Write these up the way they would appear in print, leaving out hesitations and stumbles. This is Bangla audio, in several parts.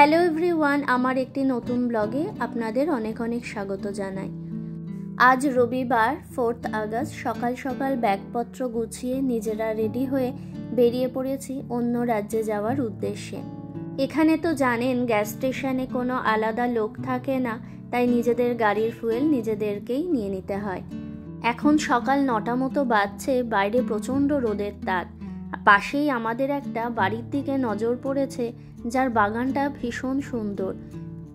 হ্যালো এভরিওয়ান, আমার একটি নতুন ব্লগে আপনাদের অনেক অনেক স্বাগত জানাই। আজ রবিবার 4 আগস্ট সকাল সকাল ব্যাগপত্র গুছিয়ে নিজেরা রেডি হয়ে বেরিয়ে পড়েছি অন্য রাজ্যে যাওয়ার উদ্দেশ্যে। এখানে তো জানেন গ্যাস স্টেশনে কোনো আলাদা লোক থাকে না, তাই নিজেদের গাড়ির ফুয়েল নিজেদেরকেই নিয়ে নিতে হয়। এখন সকাল 9টা মতো বাজছে, বাইরে প্রচণ্ড রোদের তাপ। পাশেই আমাদের একটা বাড়ির দিকে নজর পড়েছে, যার বাগানটা ভীষণ সুন্দর।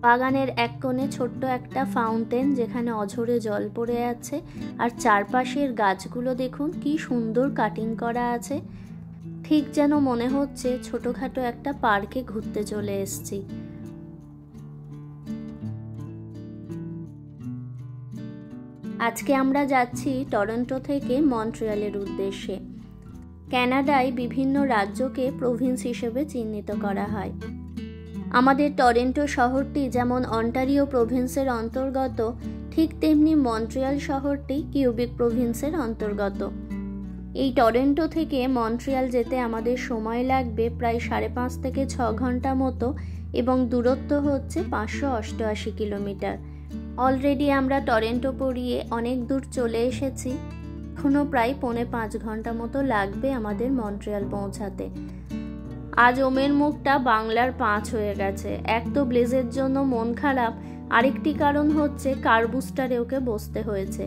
বাগানের এক কোণে ছোট্ট একটা ফাউন্টেন, যেখানে অঝরে জল পড়ে আছে, আর চারপাশের গাছগুলো দেখুন কি সুন্দর কাটিং করা আছে। ঠিক যেন মনে হচ্ছে ছোটখাটো একটা পার্কে ঘুরতে চলে এসেছি। আজকে আমরা যাচ্ছি টরন্টো থেকে মন্ট্রিয়ালের উদ্দেশ্যে। কানাডায় বিভিন্ন রাজ্যকে প্রভিন্স হিসেবে চিহ্নিত করা হয়। আমাদের টরন্টো শহরটি যেমন অন্টারিও প্রভিন্সের অন্তর্গত, ঠিক তেমনি মন্ট্রিয়াল শহরটি কিউবেক প্রভিন্সের অন্তর্গত। এই টরন্টো থেকে মন্ট্রিয়াল যেতে আমাদের সময় লাগবে প্রায় 5.5 থেকে 6 ঘন্টা মতো, এবং দূরত্ব হচ্ছে 588 কিলোমিটার। অলরেডি আমরা টরন্টো পেরিয়ে অনেক দূর চলে এসেছি। এখনও প্রায় 4.5 ঘন্টা মতো লাগবে আমাদের মন্ট্রিয়াল পৌঁছাতে। আজ ওমের মুখটা বাংলার 5 হয়ে গেছে। এক তো ব্লেজের জন্য মন খারাপ, আরেকটি কারণ হচ্ছে কার বুস্টারে ওকে বসতে হয়েছে।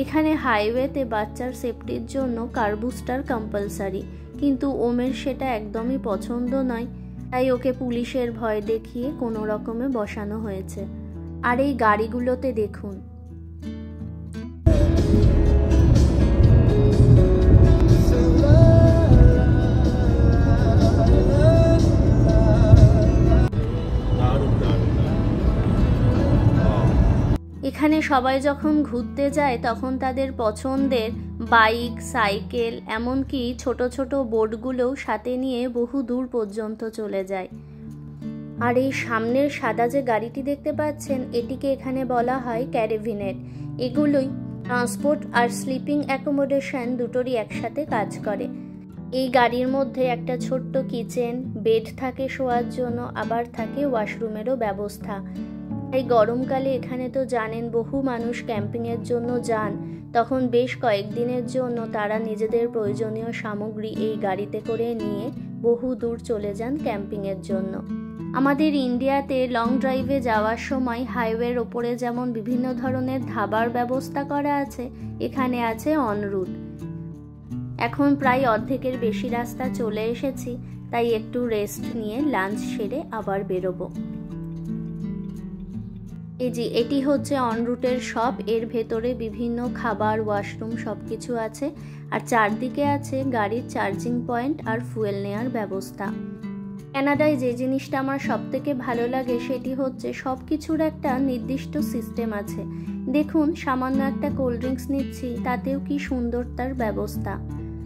এখানে হাইওয়েতে বাচ্চার সেফটির জন্য কার বুস্টার কম্পালসারি, কিন্তু ওমের সেটা একদমই পছন্দ নয়, তাই ওকে পুলিশের ভয় দেখিয়ে কোনো রকমে বসানো হয়েছে। আর এই গাড়িগুলোতে দেখুন, এখানে সবাই যখন ঘুরতে যায় তখন তাদের পছন্দের বাইক, সাইকেল, এমনকি ছোট ছোট বোটগুলোও সাথে নিয়ে বহু দূর পর্যন্ত চলে যায়। আর এই সামনের সাদা যে গাড়িটি দেখতে পাচ্ছেন, এটিকে এখানে বলা হয় ক্যারাভিনেট। এগুলোই ট্রান্সপোর্ট আর স্লিপিং অ্যাকোমোডেশন দুটোরই একসাথে কাজ করে। এই গাড়ির মধ্যে একটা ছোট্ট কিচেন, বেড থাকে শোয়ার জন্য, আবার থাকে ওয়াশরুমেরও ব্যবস্থা। এই গরমকালে এখানে তো জানেন বহু মানুষ ক্যাম্পিংয়ের জন্য যান, তখন বেশ কয়েকদিনের জন্য তারা নিজেদের প্রয়োজনীয় সামগ্রী এই গাড়িতে করে নিয়ে বহু দূর চলে যান ক্যাম্পিংয়ের জন্য। আমাদের ইন্ডিয়াতে লং ড্রাইভে যাওয়ার সময় হাইওয়ের ওপরে যেমন বিভিন্ন ধরনের ধাবার ব্যবস্থা করা আছে, এখানে আছে অনরুট। এখন প্রায় অর্ধেকের বেশি রাস্তা চলে এসেছি, তাই একটু রেস্ট নিয়ে লাঞ্চ সেরে আবার বেরোবো। এটি হচ্ছে অনরুটের শপ। এর ভেতরে বিভিন্ন খাবার, ওয়াশরুম সবকিছু আছে, আর চারদিকে আছে গাড়ির চার্জিং পয়েন্ট আর ফুয়েল নেওয়ার ব্যবস্থা। কানাডায় যে জিনিসটা আমার সব থেকে ভালো লাগে সেটি হচ্ছে সব কিছুর একটা নির্দিষ্ট সিস্টেম আছে। দেখুন, সামান্য একটা কোল্ড ড্রিঙ্কস নিচ্ছি, তাতেও কি সুন্দর তার ব্যবস্থা।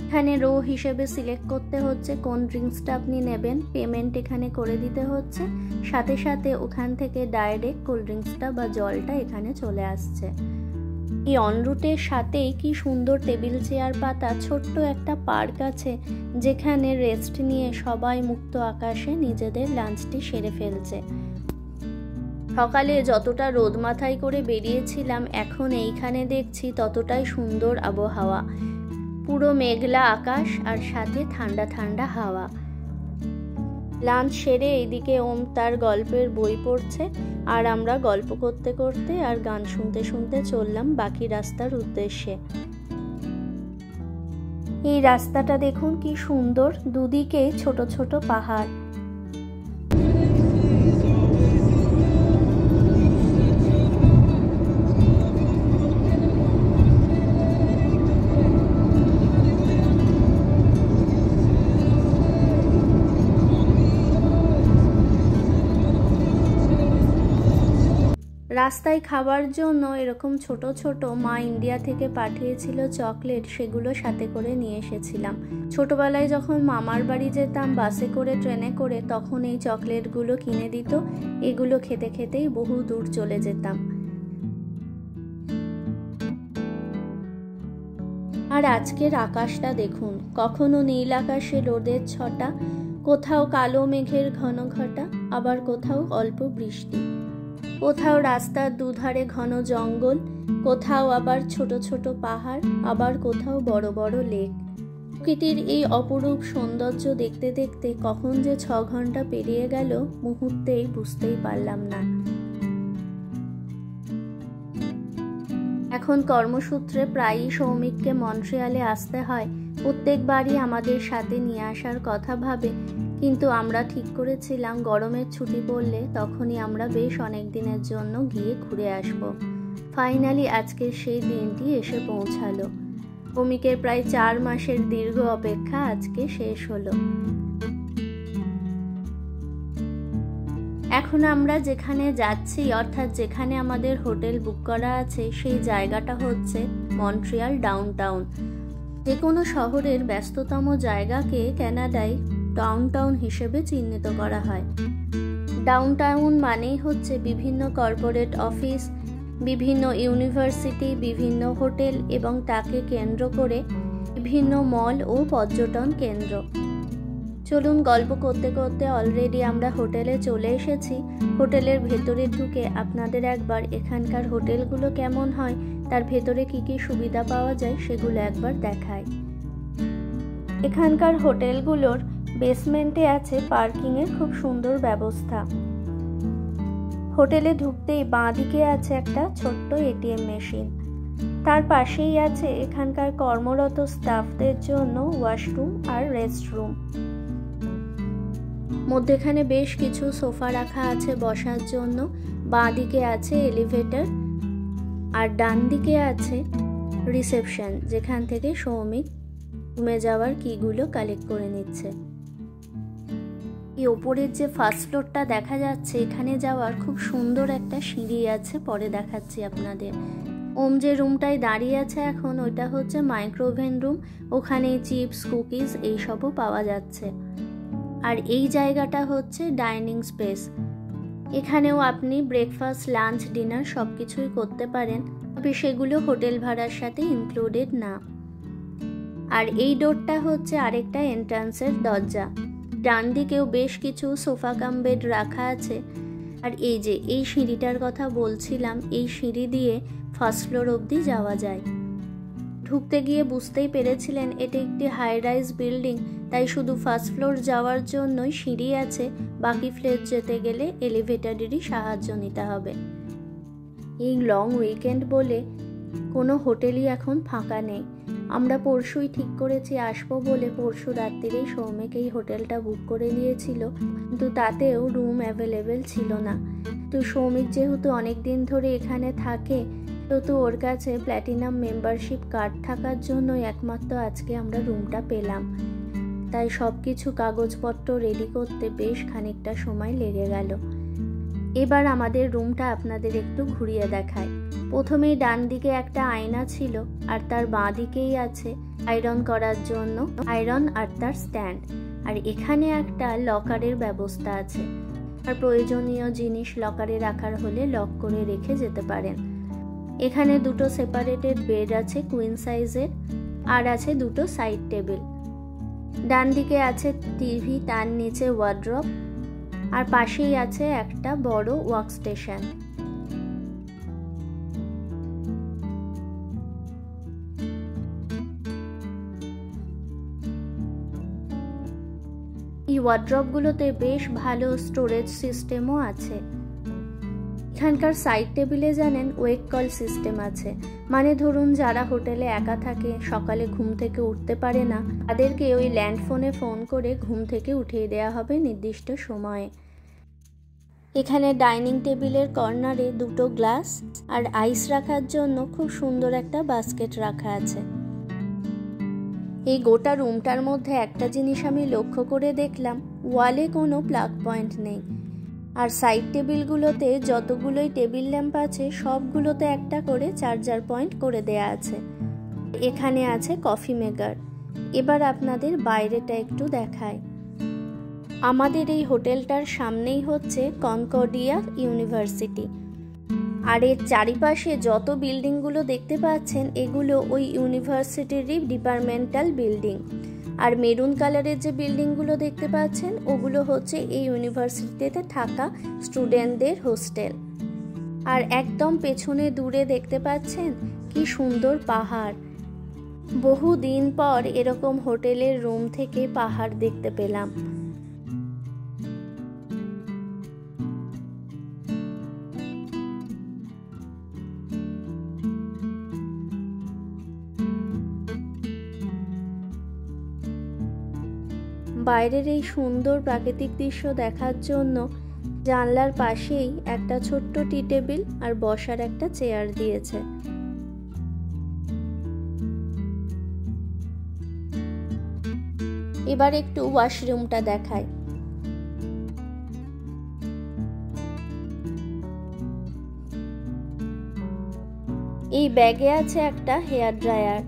এখানে রো হিসেবে সিলেক্ট করতে হচ্ছে কোন ড্রিঙ্কসটা আপনি নেবেন, পেমেন্ট এখানে করে দিতে হচ্ছে, সাথে সাথে ওখান থেকে ডাইরেক্ট কোল্ড ড্রিঙ্কসটা বা জলটা এখানে চলে আসছে। এই অনরুটের সাথেই কি সুন্দর টেবিল চেয়ার পাতা ছোট্ট একটা পার্ক আছে, যেখানে রেস্ট নিয়ে সবাই মুক্ত আকাশে নিজেদের লাঞ্চটি সেরে ফেলছে। সকালে যতটা রোদ মাথায় করে বেরিয়েছিলাম, এখন এইখানে দেখছি ততটাই সুন্দর আবহাওয়া। পুরো মেঘলা আকাশ আর সাথে ঠান্ডা ঠান্ডা হাওয়া। লাঞ্চ সেরে এইদিকে ওম তার গল্পের বই পড়ছে, আর আমরা গল্প করতে করতে আর গান শুনতে শুনতে চললাম বাকি রাস্তার উদ্দেশ্যে। এই রাস্তাটা দেখুন কি সুন্দর, দুদিকে ছোট ছোট পাহাড়। রাস্তায় খাবার জন্য এরকম ছোট ছোট মা ইন্ডিয়া থেকে পাঠিয়েছিল চকলেট, সেগুলো সাথে করে নিয়ে এসেছিলাম। ছোটবেলায় যখন মামার বাড়ি যেতাম বাসে করে, ট্রেনে করে, তখন এই চকলেটগুলো কিনে দিত। এগুলো খেতে খেতেই বহু দূর চলে যেতাম। আর আজকের আকাশটা দেখুন, কখনো নীল আকাশে রোদের ছটা, কোথাও কালো মেঘের ঘন ঘটা, আবার কোথাও অল্প বৃষ্টি, কোথাও রাস্তার দুধারে ঘন জঙ্গল, কোথাও আবার ছোট ছোট পাহাড়, আবার কোথাও বড় বড় লেক। প্রকৃতির এই অপরূপ সৌন্দর্য দেখতে দেখতে কখন যে 6 ঘন্টা পেরিয়ে গেল মুহূর্তেই বুঝতেই পারলাম না। এখন কর্মসূত্রে প্রায়ই সৌমিককে মন্ট্রিয়ালে আসতে হয়। প্রত্যেকবারই আমাদের সাথে নিয়ে আসার কথা ভাবে, কিন্তু আমরা ঠিক করেছিলাম গরমের ছুটি পড়লে তখনই আমরা বেশ অনেক দিনের জন্য গিয়ে ঘুরে আসব। ফাইনালি আজকের সেই দিনটি এসে পৌঁছালো। সৌমিকের প্রায় 4 মাসের দীর্ঘ অপেক্ষা আজকে শেষ হলো। এখন আমরা যেখানে যাচ্ছি, অর্থাৎ যেখানে আমাদের হোটেল বুক করা আছে, সেই জায়গাটা হচ্ছে মন্ট্রিয়াল ডাউনটাউন। যে কোনো শহরের ব্যস্ততম জায়গাকে কানাডায় ডাউনটাউন হিসেবে চিহ্নিত করা হয়। ডাউনটাউন মানেই হচ্ছে বিভিন্ন কর্পোরেট অফিস, বিভিন্ন ইউনিভার্সিটি, বিভিন্ন হোটেল এবং তাকে কেন্দ্র করে বিভিন্ন মল ও পর্যটন কেন্দ্র। চলুন, গল্প করতে করতে অলরেডি আমরা হোটেলে চলে এসেছি। হোটেলের ভেতরে ঢুকে আপনাদের একবার এখানকার হোটেলগুলো কেমন হয়, তার ভেতরে কি কি সুবিধা পাওয়া যায় সেগুলো একবার দেখায়। এখানকার হোটেলগুলোর বেসমেন্টে আছে পার্কিংয়ের খুব সুন্দর ব্যবস্থা। হোটেলে ঢুকতেই বাঁ দিকে আছে একটা ছোট্ট এটিএম মেশিন। তার পাশেই আছে এখানকার কর্মরত স্টাফদের জন্য ওয়াশরুম আর রেস্টরুম। মধ্যেখানে বেশ কিছু সোফা রাখা আছে বসার জন্য। বাঁ দিকে আছে এলিভেটর আর ডান দিকে আছে রিসেপশন, যেখান থেকে সৌমিক রুমে যাওয়ার কিগুলো কালেক্ট করে নিচ্ছে। এই ওপরের যে ফার্স্ট ফ্লোরটা দেখা যাচ্ছে, এখানে যাওয়ার খুব সুন্দর একটা সিঁড়ি আছে, পরে দেখাচ্ছি আপনাদের। ওম যে রুমটায় দাঁড়িয়ে আছে এখন, ওইটা হচ্ছে মাইক্রোওভেন রুম। ওখানে চিপস, কুকিজ এইসবও পাওয়া যাচ্ছে। আর এই জায়গাটা হচ্ছে ডাইনিং স্পেস। এখানেও আপনি ব্রেকফাস্ট, লাঞ্চ, ডিনার সব কিছুই করতে পারেন, তবে সেগুলো হোটেল ভাড়ার সাথে ইনক্লুডেড না। আর এই ডোরটা হচ্ছে আরেকটা এন্ট্রান্সের দরজা। ডান দিকেও বেশ কিছু সোফা কাম বেড রাখা আছে। আর এই যে এই সিঁড়িটার কথা বলছিলাম, এই সিঁড়ি দিয়ে ফার্স্ট ফ্লোর অবধি যাওয়া যায়। ঢুকতে গিয়ে বুঝতেই পেরেছিলেন এটা একটি হাই রাইজ বিল্ডিং, তাই শুধু ফার্স্ট ফ্লোর যাওয়ার জন্যই সিঁড়ি আছে, বাকি ফ্লোর যেতে গেলে এলিভেটরেরই সাহায্য নিতে হবে। এই লং উইকেন্ড বলে কোনো হোটেলই এখন ফাঁকা নেই। আমরা পরশুই ঠিক করেছি আসবো বলে, পরশু রাত্রিরেই সৌমিক এই হোটেলটা বুক করে নিয়েছিল, কিন্তু তাতেও রুম অ্যাভেলেবেল ছিল না। তো সৌমিক যেহেতু অনেক দিন ধরে এখানে থাকে, তো ওর কাছে প্ল্যাটিনাম মেম্বারশিপ কার্ড থাকার জন্যই একমাত্র আজকে আমরা রুমটা পেলাম। তাই সব কিছু কাগজপত্র রেডি করতে বেশ খানিকটা সময় লেগে গেল। এবার আমাদের রুমটা আপনাদের একটু ঘুরিয়ে দেখায়। প্রথমেই ডান দিকে একটা আয়না ছিল, আর তার বাঁ দিকেই আছে আয়রন করার জন্য আয়রন আর তার স্ট্যান্ড। আর এখানে একটা লকারের ব্যবস্থা আছে, আর প্রয়োজনীয় জিনিস লকারে রাখার হলে লক করে রেখে যেতে পারেন। এখানে দুটো সেপারেটেড বেড আছে কুইন সাইজের, আর আছে দুটো সাইড টেবিল। ডান দিকে আছে টিভি, তার নিচে ওয়ার্ড্রপ, আর পাশেই আছে একটা বড় ওয়ার্ক স্টেশন। এই ওয়ার্ড্রপগুলোতে বেশ ভালো স্টোরেজ সিস্টেমও আছে। এখানকার সাইড টেবিলে জানেন ওয়েক কল সিস্টেম আছে, মানে ধরুন যারা হোটেলে একা থাকে, সকালে ঘুম থেকে উঠতে পারে না, তাদেরকে ওই ল্যান্ডফোনে ফোন করে ঘুম থেকে উঠিয়ে দেওয়া হবে নির্দিষ্ট সময়ে। এখানে ডাইনিং টেবিলের কর্নারে দুটো গ্লাস আর আইস রাখার জন্য খুব সুন্দর একটা বাস্কেট রাখা আছে। এই গোটা রুমটার মধ্যে একটা জিনিস আমি লক্ষ্য করে দেখলাম, ওয়ালে কোনো প্লাগ পয়েন্ট নেই। আর সাইড টেবিলগুলোতে যতগুলোই টেবিল ল্যাম্প আছে সবগুলোতে একটা করে চার্জার পয়েন্ট করে দেয়া আছে। এখানে আছে কফি মেকার। এবার আপনাদের বাইরেটা একটু দেখায়। আমাদের এই হোটেলটার সামনেই হচ্ছে কনকর্ডিয়া ইউনিভার্সিটি, আর এর চারিপাশে যত বিল্ডিংগুলো দেখতে পাচ্ছেন এগুলো ওই ইউনিভার্সিটিরই ডিপার্টমেন্টাল বিল্ডিং। আর মেরুন কালারের যে বিল্ডিংগুলো দেখতে পাচ্ছেন ওগুলো হচ্ছে এই ইউনিভার্সিটিতে থাকা স্টুডেন্টদের হোস্টেল। আর একদম পেছনে দূরে দেখতে পাচ্ছেন কি সুন্দর পাহাড়। বহু দিন পর এরকম হোটেলের রুম থেকে পাহাড় দেখতে পেলাম। বাইরের এই সুন্দর প্রাকৃতিক দৃশ্য দেখার জন্য জানলার পাশেই একটা ছোট্ট টি টেবিল আর বসার একটা চেয়ার দিয়েছে। এবার একটু ওয়াশরুমটা দেখাই। এই ব্যাগে আছে একটা হেয়ার ড্রায়ার।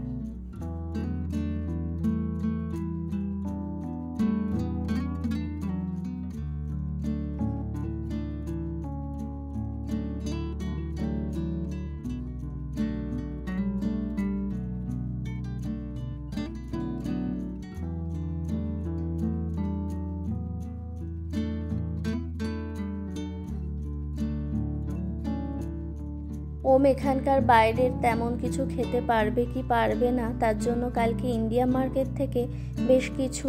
ওম এখানকার বাইরের তেমন কিছু খেতে পারবে কি পারবে না তার জন্য কালকে ইন্ডিয়া মার্কেট থেকে বেশ কিছু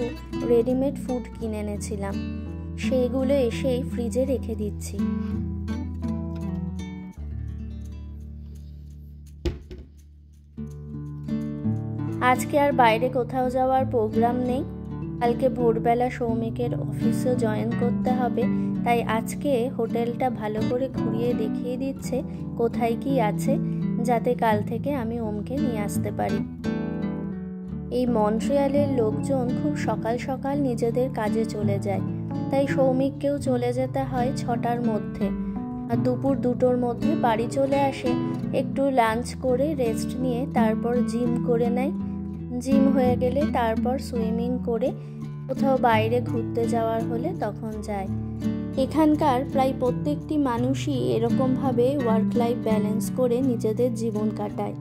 রেডিমেড ফুড কিনে এনেছিলাম, সেইগুলো এসেই ফ্রিজে রেখে দিচ্ছি। আজকে আর বাইরে কোথাও যাওয়ার প্রোগ্রাম নেই। কালকে ভোরবেলা সৌমিকের অফিসও জয়েন করতে হবে, তাই আজকে হোটেলটা ভালো করে ঘুরিয়ে দেখিয়ে দিচ্ছে কোথায় কি আছে, যাতে কাল থেকে আমি ওমকে নিয়ে আসতে পারি। এই মন্ট্রিয়ালের লোকজন খুব সকাল সকাল নিজেদের কাজে চলে যায়, তাই সৌমিককেও চলে যেতে হয় 6টার মধ্যে, আর দুপুর 2টোর মধ্যে বাড়ি চলে আসে। একটু লাঞ্চ করে রেস্ট নিয়ে তারপর জিম করে নেয়। জিম হয়ে গেলে তারপর সুইমিং করে কোথাও বাইরে ঘুরতে যাওয়ার হলে তখন যায়। এখানকার প্রায় প্রত্যেকটি মানুষই এরকমভাবে ওয়ার্ক লাইফ ব্যালেন্স করে নিজেদের জীবন কাটায়।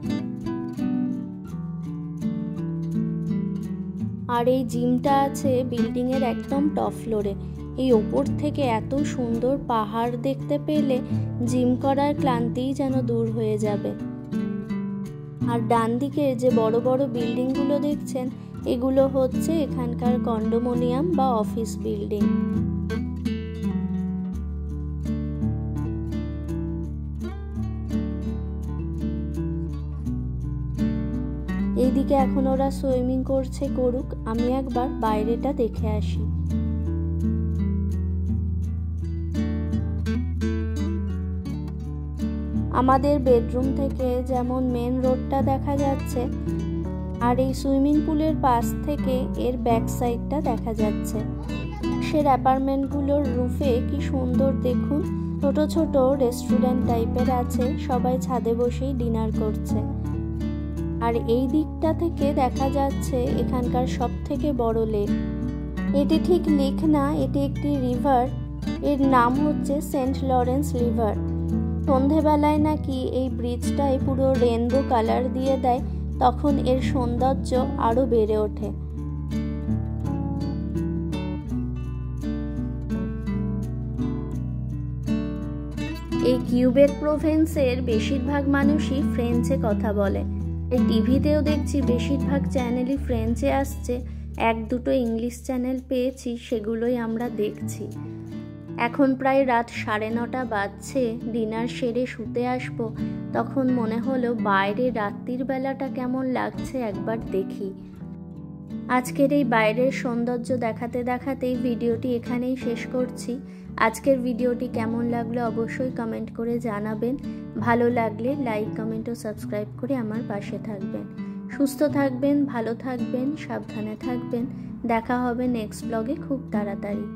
আর এই জিমটা আছে বিল্ডিংয়ের একদম টপ ফ্লোরে। এই ওপর থেকে এত সুন্দর পাহাড় দেখতে পেলে জিম করার ক্লান্তিই যেন দূর হয়ে যাবে। আর ডান দিকে যে বড় বড় বিল্ডিংগুলো দেখছেন এগুলো হচ্ছে এখানকার কন্ডোমিনিয়াম বা অফিস বিল্ডিং। এইদিকে এখন ওরা সুইমিং করছে, করুক, আমি একবার বাইরেটা দেখে আসি। আমাদের বেডরুম থেকে যেমন মেন রোডটা দেখা যাচ্ছে, আর এই সুইমিং পুলের পাশ থেকে এর ব্যাক সাইডটা দেখা যাচ্ছে। সে অ্যাপার্টমেন্টগুলোর রুফে কি সুন্দর দেখুন, ছোট ছোট রেস্টুরেন্ট টাইপের আছে, সবাই ছাদে বসেই ডিনার করছে। আর এই দিকটা থেকে দেখা যাচ্ছে এখানকার সব থেকে বড় লেক। এটি ঠিক লেক না, এটি একটি রিভার, এর নাম হচ্ছে সেন্ট লরেন্স রিভার। সন্ধেবেলায় নাকি এই ব্রিজটায় পুরো রেনবো কালার দিয়ে দেয়, তখন এর সৌন্দর্য আরো বেড়ে ওঠে। এই কিউবেক প্রভিন্সের বেশিরভাগ মানুষই ফ্রেঞ্চে কথা বলে। এই টিভিতেও দেখছি বেশিরভাগ চ্যানেলই ফ্রেঞ্চে আসছে, 1-2টো ইংলিশ চ্যানেল পেয়েছি, সেগুলোই আমরা দেখছি। এখন প্রায় রাত 9:30 বাজছে, ডিনার সেরে শুতে আসবো, তখন মনে হলো বাইরে রাত্রির বেলাটা কেমন লাগছে একবার দেখি। আজকের এই বাইরের সৌন্দর্য দেখাতে দেখাতেই ভিডিওটি এখানেই শেষ করছি। আজকের ভিডিওটি কেমন লাগলো অবশ্যই কমেন্ট করে জানাবেন। ভালো লাগলে লাইক, কমেন্ট ও সাবস্ক্রাইব করে আমার পাশে থাকবেন। সুস্থ থাকবেন, ভালো থাকবেন, সাবধানে থাকবেন। দেখা হবে নেক্সট ব্লগে খুব তাড়াতাড়ি।